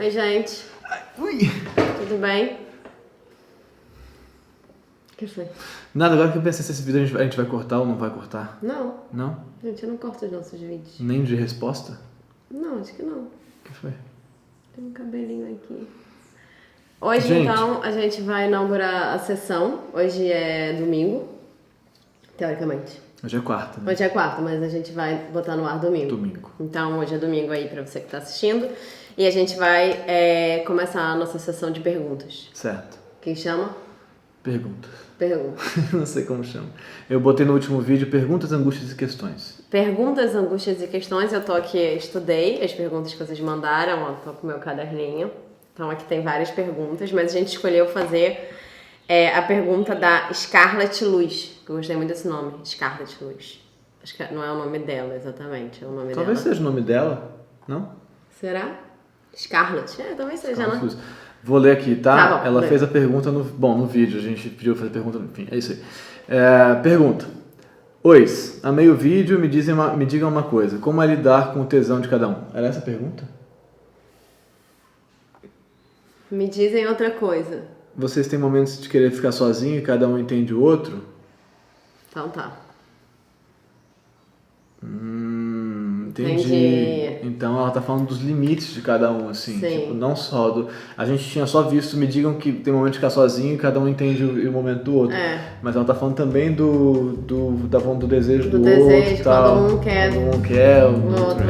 Oi, gente. Ui! Tudo bem? O que foi? Nada, agora que eu pensei se esse vídeo a gente vai cortar ou não vai cortar. Não. Não? Gente, eu não corto os nossos vídeos. Nem de resposta? Não, acho que não. O que foi? Tem um cabelinho aqui. Hoje, Gente. então, a gente vai inaugurar a sessão. Hoje é domingo, teoricamente. Hoje é quarta, né? Hoje é quarta, mas a gente vai botar no ar domingo. Domingo. Então, hoje é domingo aí pra você que tá assistindo. E a gente vai começar a nossa sessão de perguntas. Certo. Quem chama? Perguntas. Perguntas. Não sei como chama. Eu botei no último vídeo perguntas, angústias e questões. Perguntas, angústias e questões. Eu tô aqui, estudei as perguntas que vocês mandaram, ó, tô com o meu caderninho. Então aqui tem várias perguntas, mas a gente escolheu fazer a pergunta da Scarlett Luz. Eu gostei muito desse nome, Scarlett Luz. Acho que não é o nome dela exatamente, é o nome Talvez dela. seja o nome dela, não? Será? Scarlett? Talvez seja, né? Vou ler aqui, tá? Tá bom, Ela lê. fez a pergunta no vídeo, a gente pediu fazer pergunta, enfim, é isso aí. Pergunta. Oi, amei o vídeo, me digam uma coisa, como é lidar com o tesão de cada um? Era essa a pergunta? Me dizem outra coisa. Vocês têm momentos de querer ficar sozinho e cada um entende o outro? Então tá. Entendi. Entendi. Então ela tá falando dos limites de cada um, assim. Sim. Tipo, não só do... A gente tinha só visto, me digam que tem momento de ficar sozinho e cada um entende o momento do outro. Mas ela tá falando também tá falando do desejo do outro e tal. Quando um quer. Quando um quer, o outro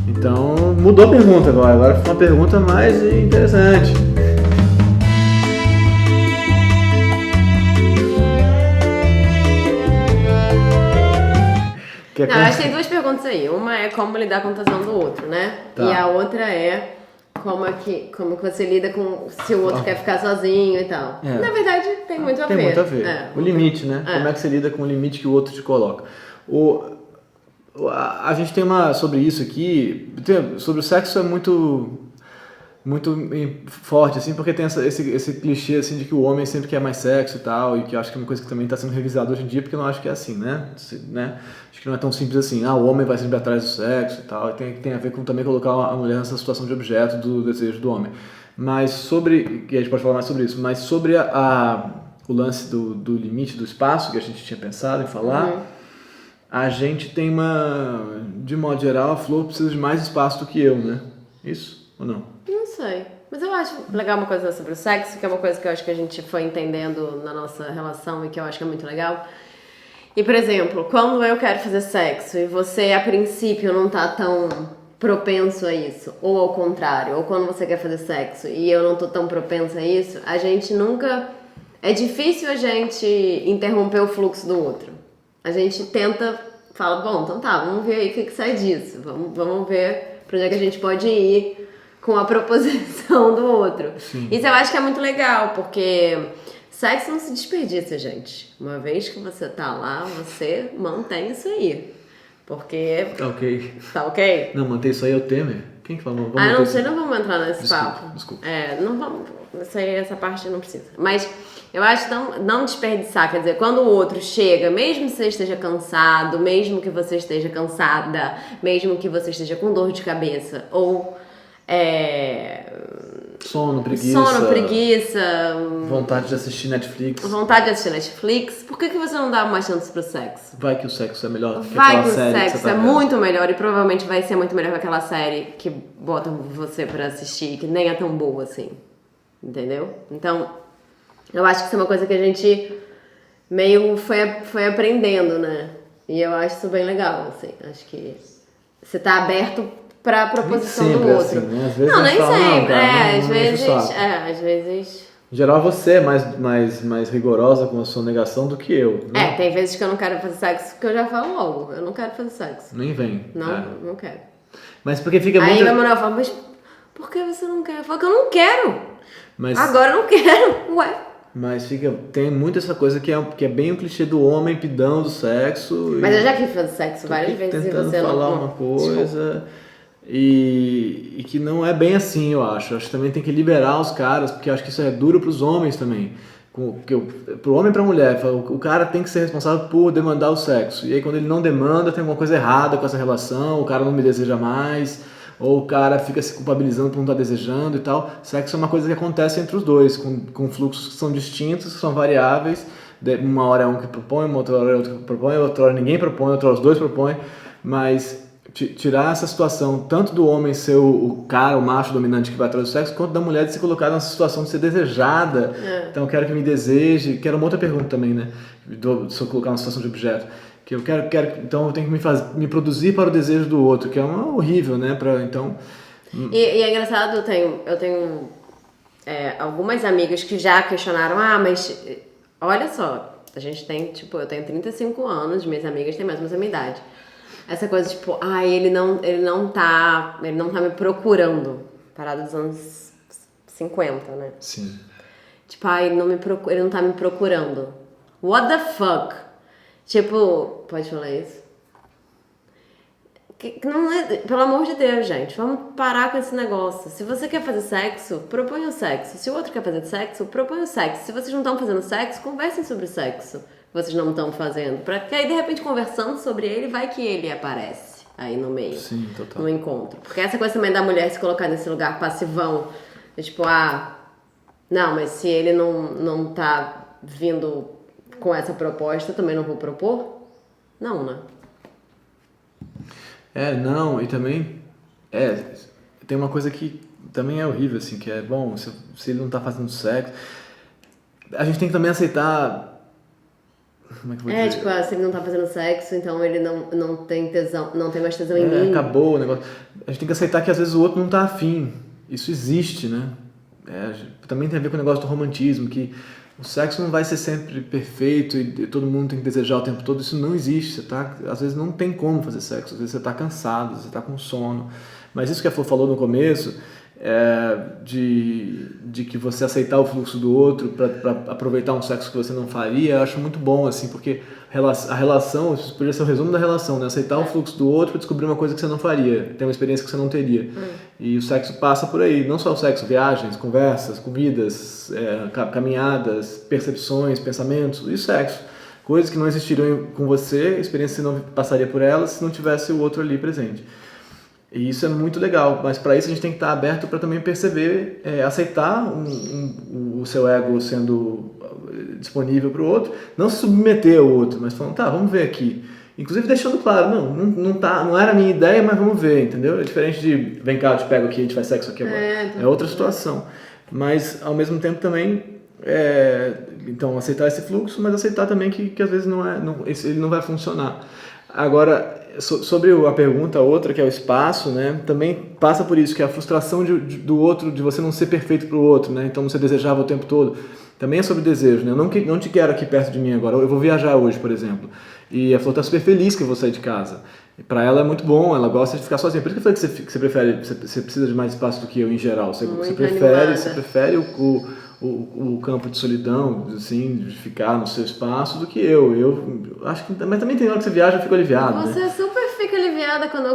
Então mudou a pergunta agora. Agora foi uma pergunta mais interessante. Não, acho que tem duas perguntas aí. Uma é como lidar com o tesão do outro, né? Tá. E a outra é como que você lida com se o outro quer ficar sozinho e tal. Na verdade, tem muito a ver. Tem muito a ver. O limite, né? Como é que você lida com o limite que o outro te coloca. A gente tem sobre isso aqui, sobre o sexo é muito forte, assim, porque tem esse clichê, assim, de que o homem sempre quer mais sexo e tal, e que eu acho que é uma coisa que também está sendo revisada hoje em dia, porque eu não acho que é assim, né? Acho que não é tão simples assim, o homem vai sempre atrás do sexo e tal, e tem a ver com também colocar a mulher nessa situação de objeto do desejo do homem. Mas que a gente pode falar mais sobre isso, mas sobre o lance do limite do espaço, que a gente tinha pensado em falar, a gente tem de modo geral, a Flor precisa de mais espaço do que eu, né? Isso ou não? Não sei. Mas eu acho legal uma coisa sobre o sexo, que é uma coisa que eu acho que a gente foi entendendo na nossa relação e que eu acho que é muito legal. E, por exemplo, quando eu quero fazer sexo e você, a princípio, não tá tão propenso a isso, ou ao contrário, ou quando você quer fazer sexo e eu não tô tão propensa a isso, a gente nunca... É difícil a gente interromper o fluxo do outro. A gente tenta, fala, bom, então tá, vamos ver aí o que sai disso. Vamos ver pra onde é que a gente pode ir com a proposição do outro. Sim. Isso eu acho que é muito legal, porque sexo não se desperdiça, gente. Uma vez que você tá lá, você mantém isso aí. Porque... Tá ok. Tá ok? Não, manter isso aí é o Temer. Quem que falou? Não sei, não vamos entrar nesse papo. Desculpa. Não vamos... Essa parte não precisa. Mas eu acho não desperdiçar. Quer dizer, quando o outro chega, mesmo que você esteja cansado, mesmo que você esteja cansada, mesmo que você esteja com dor de cabeça, ou... Sono, preguiça. Vontade de assistir Netflix. Por que você não dá mais chance pro sexo? Vai que o sexo é melhor que Vai aquela que o série sexo que você tá é vendo. muito melhor e provavelmente vai ser muito melhor que aquela série que botam você pra assistir, que nem é tão boa assim. Entendeu? Então, eu acho que isso é uma coisa que a gente meio foi aprendendo, né? E eu acho isso bem legal, assim. Acho que você tá aberto pra proposição do outro. Assim, né? Às vezes Não, nem fala, sempre. cara, Às vezes. Em geral, você é mais rigorosa com a sua negação do que eu. Né? Tem vezes que eu não quero fazer sexo que eu já falo logo. Eu não quero fazer sexo. Nem vem. Não quero. Mas porque fica Aí muito... o Emanuel fala, mas por que você não quer? Eu falo que eu não quero. Mas... Agora eu não quero. Ué. Mas tem muito essa coisa que é bem o clichê do homem pidão do sexo. Mas eu já quis fazer sexo várias vezes e tentando você não... falar uma coisa... E que não é bem assim, eu acho. Acho que também tem que liberar os caras, porque eu acho que isso é duro pros homens também. Pro homem e pra mulher, o cara tem que ser responsável por demandar o sexo. E aí quando ele não demanda, tem alguma coisa errada com essa relação, o cara não me deseja mais, ou o cara fica se culpabilizando por não estar desejando e tal. Sexo é uma coisa que acontece entre os dois, com fluxos que são distintos, que são variáveis. Uma hora é um que propõe, uma outra hora é outro que propõe, outra hora ninguém propõe, outra hora os dois propõem, mas tirar essa situação tanto do homem ser o cara, o macho dominante que vai atrás do sexo, quanto da mulher de se colocar nessa situação de ser desejada. Então eu quero que me deseje, que era uma outra pergunta também, né? Se eu colocar uma situação de objeto, que eu quero então eu tenho que me produzir para o desejo do outro, que é horrível, né? Então e é engraçado, eu tenho algumas amigas que já questionaram, mas olha só, a gente tem, tipo, eu tenho 35 anos, minhas amigas têm mais ou menos a minha idade. Essa coisa, tipo, ele não tá me procurando. Parada dos anos 50, né? Sim. Tipo, ele não tá me procurando. What the fuck? Tipo, pode falar isso? Não é, pelo amor de Deus, gente, vamos parar com esse negócio. Se você quer fazer sexo, propõe o sexo. Se o outro quer fazer sexo, propõe o sexo. Se vocês não estão fazendo sexo, conversem sobre sexo. Vocês não estão fazendo. Porque aí, de repente, conversando sobre ele, vai que ele aparece aí no meio. Sim, total. No encontro. Porque essa coisa também da mulher se colocar nesse lugar passivão. Tipo, não, mas se ele não tá vindo com essa proposta, eu também não vou propor? Não, né? Não, e também tem uma coisa que também é horrível, assim, que é, bom, se ele não tá fazendo sexo, a gente tem que também aceitar, como é que eu vou dizer? Tipo, se ele não tá fazendo sexo, então ele não tem tesão, não tem mais tesão em mim. Acabou o negócio. A gente tem que aceitar que às vezes o outro não tá afim. Isso existe, né? Também tem a ver com o negócio do romantismo, que o sexo não vai ser sempre perfeito e todo mundo tem que desejar o tempo todo. Isso não existe. Às vezes não tem como fazer sexo. Às vezes você está cansado, você está com sono. Mas isso que a Flor falou no começo, de que você aceitar o fluxo do outro para aproveitar um sexo que você não faria, eu acho muito bom, assim, porque a relação, isso poderia ser o resumo da relação, né? Aceitar o fluxo do outro para descobrir uma coisa que você não faria, ter uma experiência que você não teria. E o sexo passa por aí, não só o sexo, viagens, conversas, comidas, caminhadas, percepções, pensamentos e sexo. Coisas que não existiriam com você, experiência que você não passaria por elas se não tivesse o outro ali presente. E isso é muito legal, mas para isso a gente tem que estar aberto para também perceber, aceitar o seu ego sendo disponível para o outro, não se submeter ao outro, mas falando, vamos ver aqui. Inclusive deixando claro, não era a minha ideia, mas vamos ver, entendeu? É diferente de, vem cá, eu te pego aqui, a gente faz sexo aqui agora. É outra situação. Mas, ao mesmo tempo, também, então, aceitar esse fluxo, mas aceitar também que às vezes ele não vai funcionar. Agora, sobre a pergunta outra, que é o espaço, né? Também passa por isso, que é a frustração do outro, de você não ser perfeito para o outro, né? Então você desejava o tempo todo. Também é sobre desejo, né? Eu não te quero aqui perto de mim agora. Eu vou viajar hoje, por exemplo. E a Flor tá super feliz que eu vou sair de casa. Para ela é muito bom, ela gosta de ficar sozinha. Por isso que eu falei que você precisa de mais espaço do que eu em geral. Você prefere o campo de solidão, assim, de ficar no seu espaço, do que eu acho que, mas também tem hora que você viaja, eu fico aliviado. Você super fica aliviada quando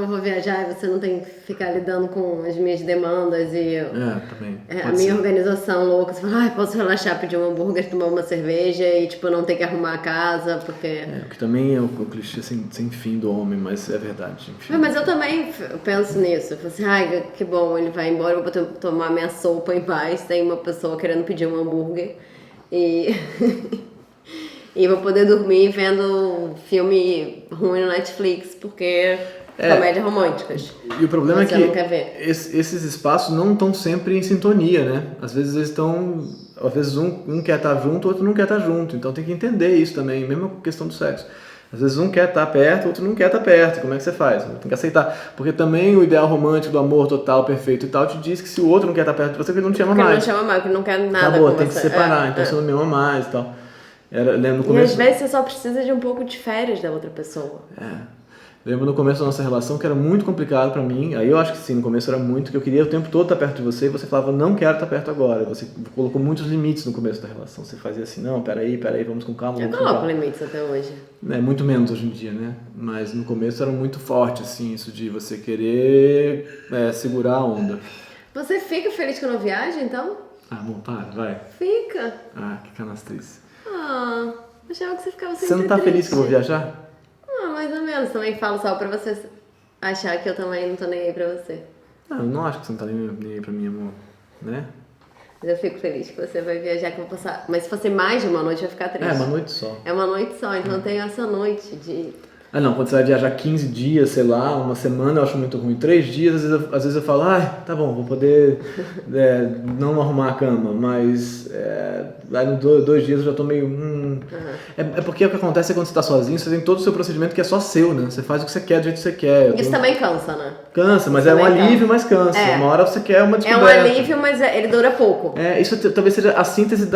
eu vou viajar e você não tem que ficar lidando com as minhas demandas e também. A minha organização louca. Você fala, posso relaxar, pedir um hambúrguer, tomar uma cerveja e, tipo, não ter que arrumar a casa, porque... O que também é o clichê sem fim do homem, mas é verdade. Enfim. Mas eu também penso nisso. Eu falo assim, que bom, ele vai embora, eu vou tomar minha sopa em paz, tem uma pessoa querendo pedir um hambúrguer e... e vou poder dormir vendo filme ruim no Netflix, porque comédias românticas. E o problema você é que não quer ver. Esses espaços não estão sempre em sintonia, né? Às vezes eles estão... Às vezes um quer estar junto, o outro não quer estar junto. Então tem que entender isso também, mesmo a questão do sexo. Às vezes um quer estar perto, o outro não quer estar perto. Como é que você faz? Tem que aceitar. Porque também o ideal romântico do amor total, perfeito e tal, te diz que se o outro não quer estar perto de você, ele não te ama mais. Porque ele não te ama mais, porque ele não quer nada Acabou, com tem que se separar, então você não me ama mais e tal. Lembro no começo... E às vezes você só precisa de um pouco de férias da outra pessoa. Lembro no começo da nossa relação que era muito complicado pra mim. Aí eu acho que sim, no começo era muito, que eu queria o tempo todo estar perto de você e você falava, não quero estar perto agora. Você colocou muitos limites no começo da relação. Você fazia assim, não, peraí, vamos com calma. Eu coloco limites até hoje. Muito menos hoje em dia, né? Mas no começo era muito forte, assim, isso de você querer segurar a onda. Você fica feliz quando eu viajo, então? Bom, para, vai. Fica. Que canastriz. Achava que você ficava sempre Você não tá triste. feliz que eu vou viajar? Mais ou menos. Também falo só pra você achar que eu também não tô nem aí pra você. Não, eu não acho que você não tá nem aí pra mim, amor. Né? Mas eu fico feliz que você vai viajar, que eu vou passar. Mas se fosse mais de uma noite, eu ia ficar triste. É, uma noite só. É uma noite só, então eu tenho essa noite de. Ah, não, quando você vai viajar 15 dias, sei lá, uma semana, eu acho muito ruim. 3 dias, às vezes eu falo, tá bom, vou poder não arrumar a cama, mas aí nos 2 dias eu já tô meio. É porque o que acontece é quando você tá sozinho, você tem todo o seu procedimento que é só seu, né? Você faz o que você quer do jeito que você quer. Isso também cansa, né? Cansa, mas é um alívio, mas cansa. Uma hora você quer uma descoberta. É um alívio, mas ele dura pouco. Isso talvez seja a síntese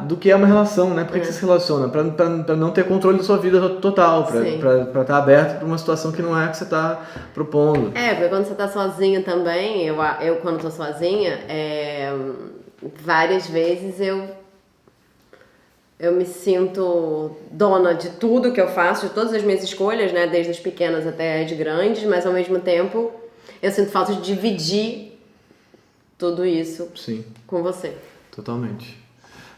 do que é uma relação, né? Por que você se relaciona? Pra não ter controle da sua vida total, pra estar aberto para uma situação que não é a que você está propondo. Porque quando você está sozinho também, eu quando estou sozinha, várias vezes eu me sinto dona de tudo que eu faço, de todas as minhas escolhas, né, desde as pequenas até as grandes, mas ao mesmo tempo eu sinto falta de dividir tudo isso com você. Totalmente.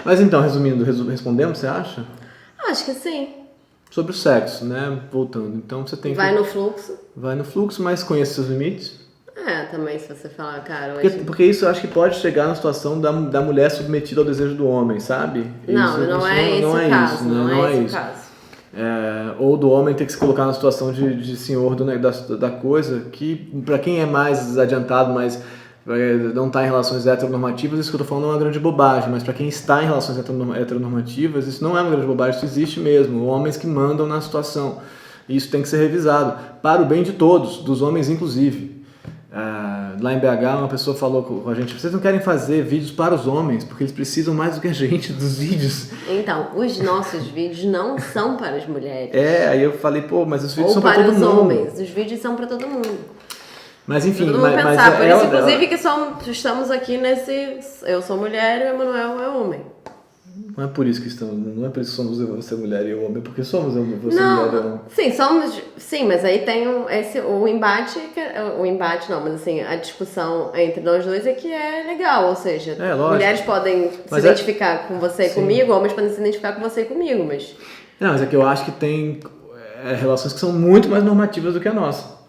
Mas então, resumindo, respondemos, você acha? Acho que sim. Sobre o sexo, né? Voltando. Então você tem Vai no fluxo. Vai no fluxo, mas conhece seus limites. Também se você falar, cara, hoje... Porque isso eu acho que pode chegar na situação da mulher submetida ao desejo do homem, sabe? Não é esse o caso. Não é esse o caso. Ou do homem ter que se colocar na situação de senhor da coisa, que pra quem é mais adiantado, mais não está em relações heteronormativas, isso que eu tô falando é uma grande bobagem, mas para quem está em relações heteronormativas, isso não é uma grande bobagem, isso existe mesmo, homens que mandam na situação, e isso tem que ser revisado, para o bem de todos, dos homens inclusive. Lá em BH uma pessoa falou com a gente, vocês não querem fazer vídeos para os homens, porque eles precisam mais do que a gente dos vídeos. Então, os nossos vídeos não são para as mulheres. Aí eu falei, mas os vídeos são para todo mundo. Ou para os homens, os vídeos são para todo mundo. Mas enfim, todo mundo pensar, por isso inclusive que estamos aqui nesse... Eu sou mulher e o Emanuel é homem. Não é por isso que estamos, não é por isso que somos você mulher e eu homem, porque somos você mulher e eu homem. Sim, somos, sim, mas aí tem o embate, não, mas assim, a discussão entre nós dois é que é legal, ou seja, mulheres podem se identificar com você e comigo, homens podem se identificar com você e comigo, mas... Não, mas é que eu acho que tem relações que são muito mais normativas do que a nossa.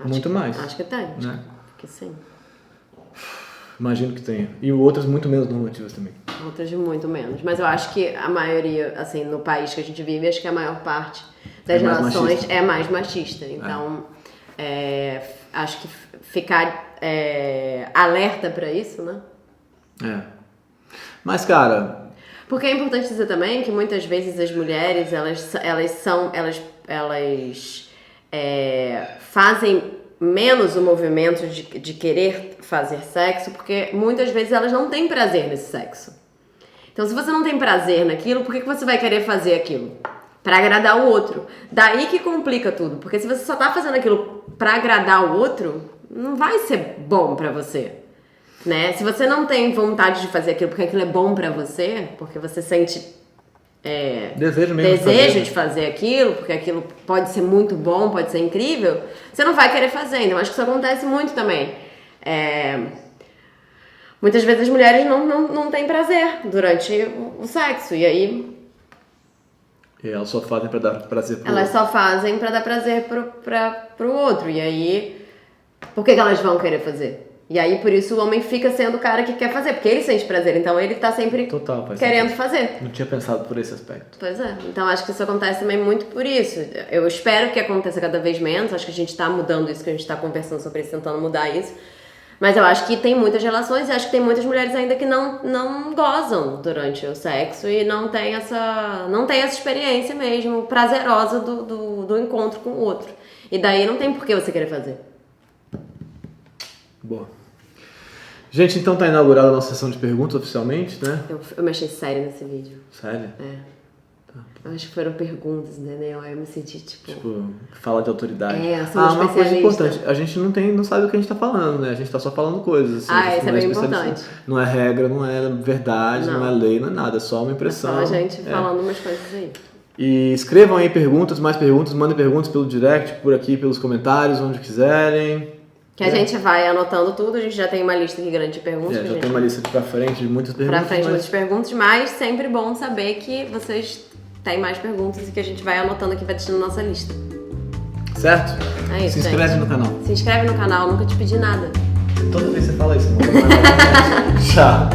Muito mais. Acho que tem, né? Que sim. Imagino que tenha. E outras muito menos normativas também. Outras muito menos. Mas eu acho que a maioria, assim, no país que a gente vive, acho que a maior parte das relações é mais machista. Então, acho que ficar alerta pra isso, né? Mas, cara... Porque é importante dizer também que muitas vezes as mulheres, elas fazem menos o movimento de querer fazer sexo, porque muitas vezes elas não têm prazer nesse sexo. Então, se você não tem prazer naquilo, por que você vai querer fazer aquilo? Pra agradar o outro. Daí que complica tudo, porque se você só tá fazendo aquilo pra agradar o outro, não vai ser bom pra você, né? Se você não tem vontade de fazer aquilo porque aquilo é bom pra você, porque você sente desejo de fazer aquilo, porque aquilo pode ser muito bom, pode ser incrível, você não vai querer fazer. Então, acho que isso acontece muito também. Muitas vezes as mulheres não têm prazer durante o sexo, e aí... E elas só fazem pra dar prazer pro outro. Elas só fazem pra dar prazer pro outro, e aí... Por que elas vão querer fazer? E aí, por isso, o homem fica sendo o cara que quer fazer, porque ele sente prazer, então ele tá sempre querendo fazer. Não tinha pensado por esse aspecto. Pois é, então acho que isso acontece também muito por isso. Eu espero que aconteça cada vez menos, acho que a gente tá mudando isso, que a gente tá conversando sobre isso, tentando mudar isso. Mas eu acho que tem muitas relações e acho que tem muitas mulheres ainda que não gozam durante o sexo e não tem essa experiência mesmo prazerosa do encontro com o outro. E daí não tem por que você querer fazer. Boa. Gente, então tá inaugurada a nossa sessão de perguntas oficialmente, né? Eu me achei sério nesse vídeo. Sério? Tá. Eu acho que foram perguntas, entendeu? Aí eu me senti tipo fala de autoridade. Uma coisa importante. A gente não sabe o que a gente tá falando, né? A gente tá só falando coisas. Assim, isso é bem importante. Não é regra, não é verdade, não é lei, não é nada. É só uma impressão. É só a gente falando umas coisas aí. E escrevam aí mais perguntas, mandem perguntas pelo direct, por aqui, pelos comentários, onde quiserem. Que a gente vai anotando tudo, a gente já tem uma lista aqui grande de perguntas. Já tem uma lista pra frente de muitas perguntas. Muitas perguntas, mas sempre bom saber que vocês têm mais perguntas e que a gente vai anotando aqui, vai deixando nossa lista. Certo? É isso, Se inscreve gente. no canal. Se inscreve no canal, nunca te pedi nada. Toda vez você fala isso, não vou mais nada. Tchau.